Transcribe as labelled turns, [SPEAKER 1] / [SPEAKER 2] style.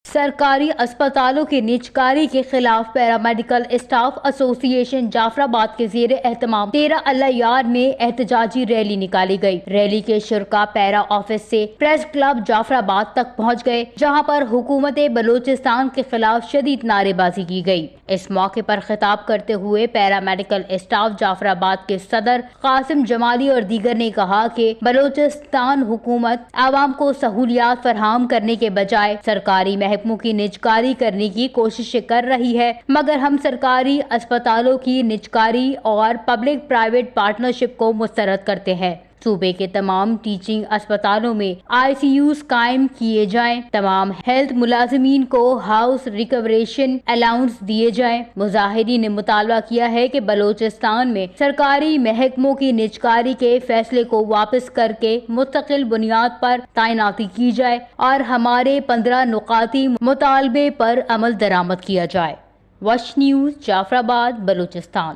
[SPEAKER 1] سرکاری اسپتالوں کی نجکاری کے خلاف پیرامیڈیکل اسٹاف ایسوسی ایشن جعفر آباد کے زیر اہتمام 13 اللہ یار میں احتجاجی ریلی نکالی گئی۔ ریلی کے شرکاء پیرا آفس سے پریس کلب جعفر آباد تک پہنچ گئے، جہاں پر حکومت بلوچستان کے خلاف شدید نعرے بازی کی گئی۔ اس موقع پر خطاب کرتے ہوئے پیرامیڈیکل اسٹاف جعفر آباد کے صدر قاسم جمالی اور دیگر نے کہا کہ بلوچستان حکومت عوام کو سہولیات فراہم کرنے کے بجائے سرکاری محکموں کی نجکاری کرنے کی کوشش کر رہی ہے، مگر ہم سرکاری اسپتالوں کی نجکاری اور پبلک پرائیویٹ پارٹنرشپ کو مسترد کرتے ہیں۔ صوبے کے تمام ٹیچنگ اسپتالوں میں آئی سی یوز قائم کیے جائیں، تمام ہیلتھ ملازمین کو ہاؤس ریکوریشن الاؤنس دیے جائیں۔ مظاہرین نے مطالبہ کیا ہے کہ بلوچستان میں سرکاری محکموں کی نجکاری کے فیصلے کو واپس کر کے مستقل بنیاد پر تعیناتی کی جائے اور ہمارے 15 نکاتی مطالبے پر عمل درآمد کیا جائے۔ وش نیوز، جعفر آباد، بلوچستان۔